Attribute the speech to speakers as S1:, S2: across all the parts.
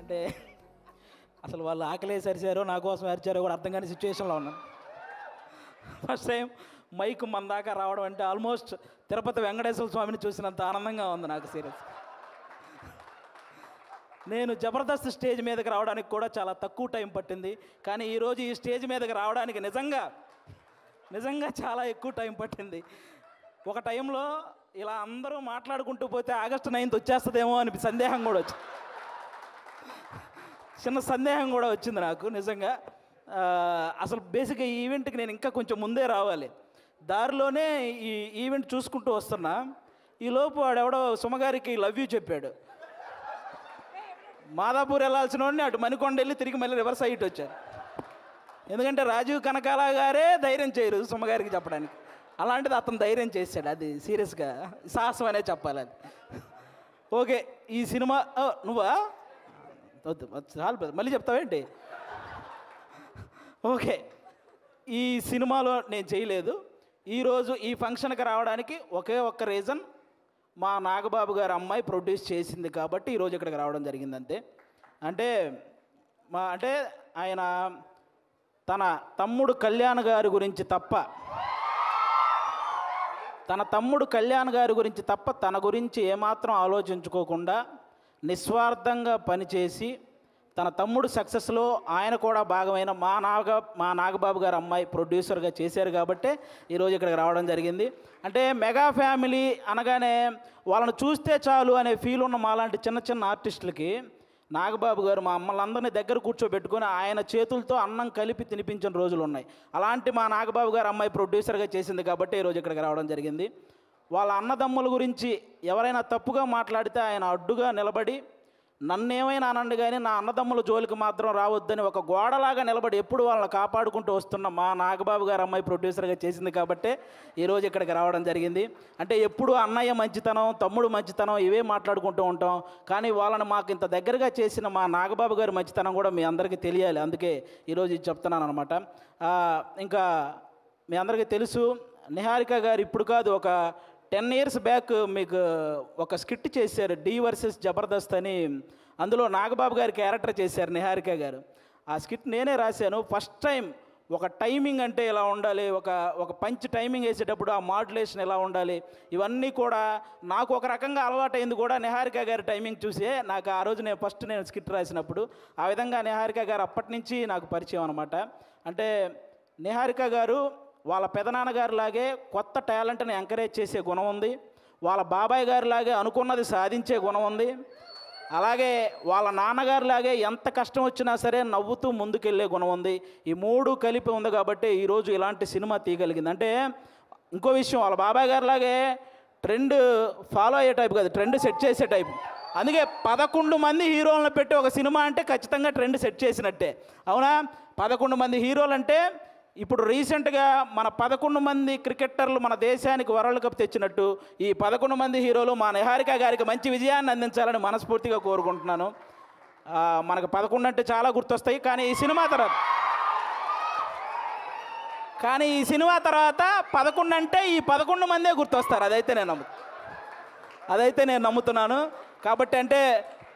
S1: అంటే అసలు వాళ్ళు ఆకలేసి అరిచారో నా కోసం అరిచారో కూడా అర్థం కాని సిచ్యువేషన్లో ఉన్నాను. ఫస్ట్ టైం మైక్ మన దాకా రావడం అంటే ఆల్మోస్ట్ తిరుపతి వెంకటేశ్వర స్వామిని చూసినంత ఆనందంగా ఉంది నాకు. సీరియస్, నేను జబర్దస్త్ స్టేజ్ మీదకి రావడానికి కూడా చాలా తక్కువ టైం పట్టింది, కానీ ఈరోజు ఈ స్టేజ్ మీదకి రావడానికి నిజంగా చాలా ఎక్కువ టైం పట్టింది. ఒక టైంలో ఇలా అందరూ మాట్లాడుకుంటూ పోతే ఆగస్టు 9th వచ్చేస్తుందేమో అని సందేహం కూడా వచ్చింది, చిన్న సందేహం కూడా వచ్చింది నాకు నిజంగా. అసలు బేసిక్గా ఈ ఈవెంట్కి నేను ఇంకా కొంచెం ముందే రావాలి. దారిలోనే ఈ ఈవెంట్ చూసుకుంటూ వస్తున్నా, ఈలోపు వాడెవడో సుమగారికి లవ్ యూ చెప్పాడు. మాదాపూర్ వెళ్ళాల్సిన వాడిని అటు మణికొండ వెళ్ళి తిరిగి మళ్ళీ రివర్స్ అయ్యి వచ్చారు. ఎందుకంటే రాజీవ్ కనకాల గారే ధైర్యం చేయరు సుమగారికి చెప్పడానికి, అలాంటిది అతను ధైర్యం చేశాడు. అది సీరియస్గా సాహసం అనే చెప్పాలి అది. ఓకే, ఈ సినిమా నువ్వా వద్దు చాలు మళ్ళీ చెప్తావేంటి? ఓకే, ఈ సినిమాలో నేను చేయలేదు. ఈరోజు ఈ ఫంక్షన్కి రావడానికి ఒకే ఒక్క రీజన్, మా నాగబాబు గారి అమ్మాయి ప్రొడ్యూస్ చేసింది కాబట్టి ఈరోజు ఇక్కడికి రావడం జరిగింది అంతే. అంటే ఆయన తన తమ్ముడు కళ్యాణ్ గారి గురించి తప్ప తన గురించి ఏమాత్రం ఆలోచించుకోకుండా నిస్వార్థంగా పనిచేసి తన తమ్ముడు సక్సెస్లో ఆయన కూడా భాగమైన మా నాగబాబు గారు అమ్మాయి ప్రొడ్యూసర్గా చేశారు కాబట్టి ఈరోజు ఇక్కడికి రావడం జరిగింది. అంటే మెగా ఫ్యామిలీ అనగానే వాళ్ళని చూస్తే చాలు అనే ఫీల్ ఉన్న మాలాంటి చిన్న చిన్న ఆర్టిస్టులకి నాగబాబు గారు మా అమ్మలందరినీ దగ్గర కూర్చోబెట్టుకొని ఆయన చేతులతో అన్నం కలిపి తినిపించిన రోజులు ఉన్నాయి. అలాంటి మా నాగబాబు గారు అమ్మాయి ప్రొడ్యూసర్గా చేసింది కాబట్టి ఈరోజు ఇక్కడికి రావడం జరిగింది. వాళ్ళ అన్నదమ్ముల గురించి ఎవరైనా తప్పుగా మాట్లాడితే ఆయన అడ్డుగా నిలబడి నన్నేమైనా అనండి కానీ నా అన్నదమ్ముల జోలికి మాత్రం రావద్దని ఒక గోడలాగా నిలబడి ఎప్పుడు వాళ్ళని కాపాడుకుంటూ వస్తున్న మా నాగబాబు గారు అమ్మాయి ప్రొడ్యూసర్గా చేసింది కాబట్టే ఈరోజు ఇక్కడికి రావడం జరిగింది. అంటే ఎప్పుడు అన్నయ్య మంచితనం, తమ్ముడు మంచితనం ఇవే మాట్లాడుకుంటూ ఉంటాం, కానీ వాళ్ళని మాకు ఇంత దగ్గరగా చేసిన మా నాగబాబు గారి మంచితనం కూడా మీ అందరికీ తెలియాలి, అందుకే ఈరోజు ఇది చెప్తున్నాను అనమాట. ఇంకా మీ అందరికీ తెలుసు, నిహారిక గారు ఇప్పుడు కాదు ఒక 10 years బ్యాక్ మీకు ఒక స్కిట్ చేశారు, డి వర్సెస్ జబర్దస్త్ అని. అందులో నాగబాబు గారి క్యారెక్టర్ చేశారు నిహారిక గారు. ఆ స్కిట్ నేనే రాశాను. ఫస్ట్ టైం ఒక టైమింగ్ అంటే ఎలా ఉండాలి, ఒక పంచ్ టైమింగ్ వేసేటప్పుడు ఆ మాడ్యులేషన్ ఎలా ఉండాలి, ఇవన్నీ కూడా నాకు ఒక రకంగా అలవాటైంది కూడా నిహారిక గారి టైమింగ్ చూసే. నాకు ఆ రోజు నేను స్కిట్ రాసినప్పుడు ఆ విధంగా నిహారిక గారు అప్పటి నుంచి నాకు పరిచయం అనమాట. అంటే నిహారిక గారు వాళ్ళ పెదనాన్నగారు లాగే కొత్త టాలెంట్ని ఎంకరేజ్ చేసే గుణం ఉంది, వాళ్ళ బాబాయ్ గారి లాగే అనుకున్నది సాధించే గుణం ఉంది, అలాగే వాళ్ళ నాన్నగారు లాగే ఎంత కష్టం వచ్చినా సరే నవ్వుతూ ముందుకెళ్ళే గుణం ఉంది. ఈ మూడు కలిపి ఉంది కాబట్టి ఈరోజు ఇలాంటి సినిమా తీయగలిగింది. అంటే ఇంకో విషయం, వాళ్ళ బాబాయ్ గారి లాగే ట్రెండ్ ఫాలో అయ్యే టైప్ కాదు, ట్రెండ్ సెట్ చేసే టైప్. అందుకే 11 మంది హీరోలను పెట్టి ఒక సినిమా అంటే ఖచ్చితంగా ట్రెండ్ సెట్ చేసినట్టే, అవునా? 11 మంది హీరోలు అంటే ఇప్పుడు రీసెంట్గా మన 11 మంది క్రికెటర్లు మన దేశానికి వరల్డ్ కప్ తెచ్చినట్టు ఈ 11 మంది హీరోలు మా నిహారిక గారికి మంచి విజయాన్ని అందించాలని మనస్ఫూర్తిగా కోరుకుంటున్నాను. మనకు 11 అంటే చాలా గుర్తొస్తాయి, కానీ ఈ సినిమా తర్వాత 11 అంటే ఈ 11 మందే గుర్తొస్తారు. అదైతే నేను నమ్ముతున్నాను. కాబట్టి అంటే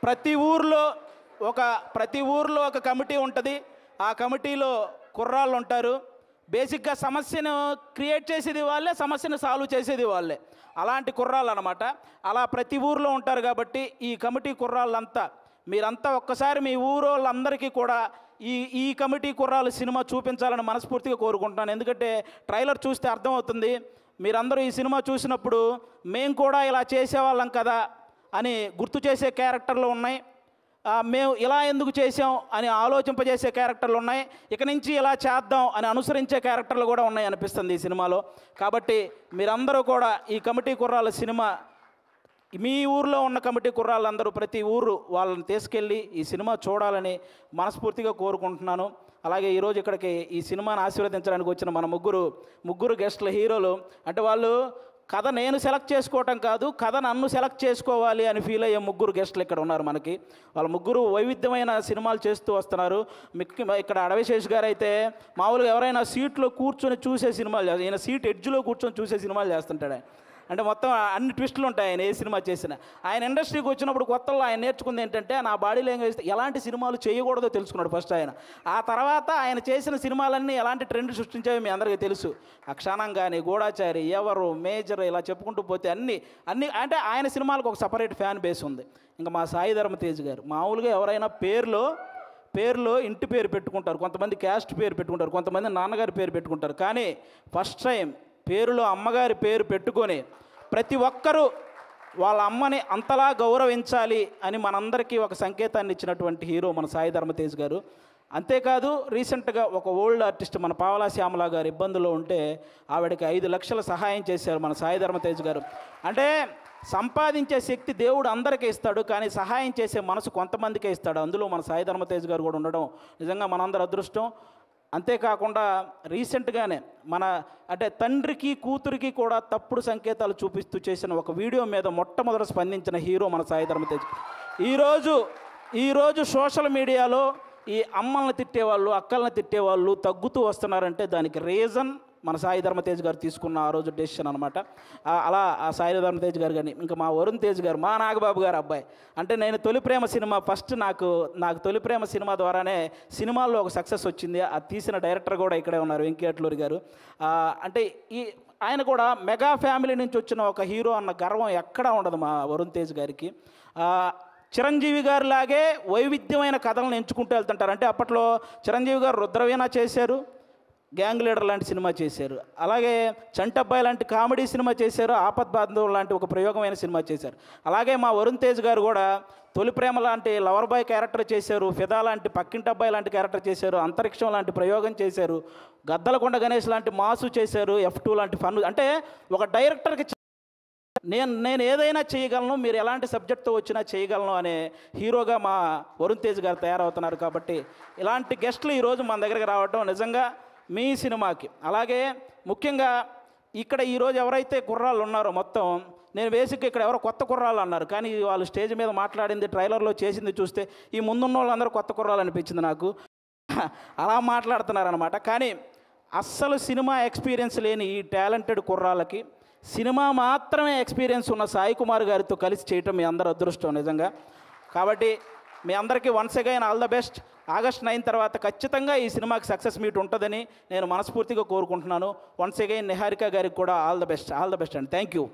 S1: ప్రతి ఊర్లో ఒక కమిటీ ఉంటుంది, ఆ కమిటీలో కుర్రాళ్ళు ఉంటారు. బేసిక్గా సమస్యను క్రియేట్ చేసేది వాళ్ళే, సమస్యను సాల్వ్ చేసేది వాళ్ళే, అలాంటి కుర్రాళ్ళు అనమాట. అలా ప్రతి ఊర్లో ఉంటారు కాబట్టి ఈ కమిటీ కుర్రాళ్ళంతా మీరంతా ఒక్కసారి మీ ఊరోళ్ళందరికీ కూడా ఈ కమిటీ కుర్రాళ్ళు సినిమా చూపించాలని మనస్ఫూర్తిగా కోరుకుంటున్నాను. ఎందుకంటే ట్రైలర్ చూస్తే అర్థమవుతుంది, మీరందరూ ఈ సినిమా చూసినప్పుడు మేము కూడా ఇలా చేసేవాళ్ళం కదా అని గుర్తు చేసే క్యారెక్టర్లు ఉన్నాయి, మేము ఇలా ఎందుకు చేసాం అని ఆలోచింపజేసే క్యారెక్టర్లు ఉన్నాయి, ఇక నుంచి ఇలా చేద్దాం అని అనుసరించే క్యారెక్టర్లు కూడా ఉన్నాయి అనిపిస్తుంది ఈ సినిమాలో. కాబట్టి మీరందరూ కూడా ఈ కమిటీ కుర్రాళ్ళ సినిమా, మీ ఊర్లో ఉన్న కమిటీ కుర్రాళ్ళందరూ ప్రతి ఊరు వాళ్ళని తీసుకెళ్ళి ఈ సినిమా చూడాలని మనస్ఫూర్తిగా కోరుకుంటున్నాను. అలాగే ఈరోజు ఇక్కడికి ఈ సినిమాని ఆశీర్వదించడానికి వచ్చిన మన ముగ్గురు గెస్ట్ల హీరోలు, అంటే వాళ్ళు కథ నేను సెలెక్ట్ చేసుకోవటం కాదు, కథ నన్ను సెలెక్ట్ చేసుకోవాలి అని ఫీల్ అయ్యే ముగ్గురు గెస్టులు ఇక్కడ ఉన్నారు మనకి. వాళ్ళ ముగ్గురు వైవిధ్యమైన సినిమాలు చేస్తూ వస్తున్నారు. ఇక్కడ అడవిశేష్ గారు అయితే మామూలుగా ఎవరైనా సీట్లో కూర్చొని చూసే సినిమాలు, ఈయన సీట్ ఎడ్జ్లో కూర్చొని చూసే సినిమాలు చేస్తుంటాడు. అంటే మొత్తం అన్ని ట్విస్టులు ఉంటాయి ఆయన ఏ సినిమా చేసినా. ఆయన ఇండస్ట్రీకి వచ్చినప్పుడు కొత్తలో ఆయన నేర్చుకుంది ఏంటంటే నా బాడీ లాంగ్వేజ్ ఎలాంటి సినిమాలు చేయకూడదో తెలుసుకున్నాడు ఫస్ట్ ఆయన. ఆ తర్వాత ఆయన చేసిన సినిమాలన్నీ ఎలాంటి ట్రెండ్ సృష్టించాయో మీ అందరికీ తెలుసు. అక్షానం కానీ, గూఢాచారి, ఎవరు, మేజర్, ఇలా చెప్పుకుంటూ పోతే అన్ని అంటే ఆయన సినిమాలకు ఒక సపరేట్ ఫ్యాన్ బేస్ ఉంది. ఇంకా మా సాయి ధర్మ తేజ్ గారు మామూలుగా ఎవరైనా పేరులో ఇంటి పేరు పెట్టుకుంటారు, కొంతమంది క్యాస్ట్ పేరు పెట్టుకుంటారు, కొంతమంది నాన్నగారి పేరు పెట్టుకుంటారు. కానీ ఫస్ట్ టైం పేరులో అమ్మగారి పేరు పెట్టుకొని ప్రతి ఒక్కరూ వాళ్ళ అమ్మని అంతలా గౌరవించాలి అని మనందరికీ ఒక సంకేతాన్ని ఇచ్చినటువంటి హీరో మన సాయి ధర్మ తేజ్ గారు. అంతేకాదు రీసెంట్గా ఒక ఓల్డ్ ఆర్టిస్ట్ మన పావలా శ్యామల గారు ఇబ్బందుల్లో ఉంటే ఆవిడకి 5 లక్షల సహాయం చేశారు మన సాయి ధర్మ తేజ్ గారు. అంటే సంపాదించే శక్తి దేవుడు అందరికీ ఇస్తాడు, కానీ సహాయం చేసే మనసు కొంతమందికే ఇస్తాడు. అందులో మన సాయి ధర్మ తేజ్ గారు కూడా ఉండడం నిజంగా మనందరి అదృష్టం. అంతేకాకుండా రీసెంట్గానే అంటే తండ్రికి కూతురికి కూడా తప్పుడు సంకేతాలు చూపిస్తూ చేసిన ఒక వీడియో మీద మొట్టమొదట స్పందించిన హీరో మన సాయి ధర్మ తేజ్. ఈరోజు సోషల్ మీడియాలో ఈ అమ్మల్ని తిట్టేవాళ్ళు, అక్కల్ని తిట్టేవాళ్ళు తగ్గుతూ వస్తున్నారంటే దానికి రీజన్ మన సాయి ధర్మ తేజ్ గారు తీసుకున్న ఆ రోజు డెసిషన్ అనమాట. అలా ఆ సాయి ధర్మ తేజ్ గారు కానీ ఇంకా మా వరుణ్ తేజ్ గారు, మా నాగబాబు గారు అబ్బాయి. అంటే నేను తొలి ప్రేమ సినిమా ఫస్ట్ నాకు తొలి ప్రేమ సినిమా ద్వారానే సినిమాల్లో ఒక సక్సెస్ వచ్చింది. అది తీసిన డైరెక్టర్ కూడా ఇక్కడే ఉన్నారు, వెంకటేశ్వరి గారు. అంటే ఆయన కూడా మెగా ఫ్యామిలీ నుంచి వచ్చిన ఒక హీరో అన్న గర్వం ఎక్కడా ఉండదు మా వరుణ్ తేజ్ గారికి. చిరంజీవి గారు లాగే వైవిధ్యమైన కథలను ఎంచుకుంటూ వెళ్తుంటారు. అంటే అప్పట్లో చిరంజీవి గారు రుద్రవీణ చేశారు, గ్యాంగ్ లీడర్ లాంటి సినిమా చేశారు, అలాగే చంటబ్బాయి లాంటి కామెడీ సినిమా చేశారు, ఆపద్ బాంధవ్ లాంటి ఒక ప్రయోగమైన సినిమా చేశారు. అలాగే మా వరుణ్ తేజ్ గారు కూడా తొలి ప్రేమ లాంటి లవర్ బాయ్ క్యారెక్టర్ చేశారు, ఫిదా లాంటి పక్కింటబ్బాయి లాంటి క్యారెక్టర్ చేశారు, అంతరిక్షం లాంటి ప్రయోగం చేశారు, గద్దలకొండ గణేష్ లాంటి మాసు చేశారు, F2 లాంటి ఫన్. అంటే ఒక డైరెక్టర్కి నేను ఏదైనా చేయగలను, మీరు ఎలాంటి సబ్జెక్ట్తో వచ్చినా చేయగలను అనే హీరోగా మా వరుణ్ తేజ్ గారు తయారవుతున్నారు. కాబట్టి ఇలాంటి గెస్టులు ఈరోజు మన దగ్గరికి రావడం నిజంగా మీ సినిమాకి, అలాగే ముఖ్యంగా ఇక్కడ ఈరోజు ఎవరైతే కుర్రాళ్ళు ఉన్నారో మొత్తం, నేను బేసిక్గా ఇక్కడ ఎవరో కొత్త కుర్రాళ్ళు అన్నారు, కానీ వాళ్ళు స్టేజ్ మీద మాట్లాడింది, ట్రైలర్లో చేసింది చూస్తే ఈ ముందున్న వాళ్ళందరూ కొత్త కుర్రాళ్ళు అనిపించింది నాకు. అలా మాట్లాడుతున్నారనమాట. కానీ అస్సలు సినిమా ఎక్స్పీరియన్స్ లేని ఈ టాలెంటెడ్ కుర్రాళ్ళకి సినిమా మాత్రమే ఎక్స్పీరియన్స్ ఉన్న సాయి కుమార్ గారితో కలిసి చేయటం మీ అందరూ అదృష్టం నిజంగా. కాబట్టి మీ అందరికీ once again all the best. August 9 తర్వాత ఖచ్చితంగా ఈ సినిమాకి సక్సెస్ మీట్ ఉంటుందని నేను మనస్ఫూర్తిగా కోరుకుంటున్నాను. వన్స్ అగైన్ నిహారిక గారికి కూడా ఆల్ ద బెస్ట్ అండి. Thank you.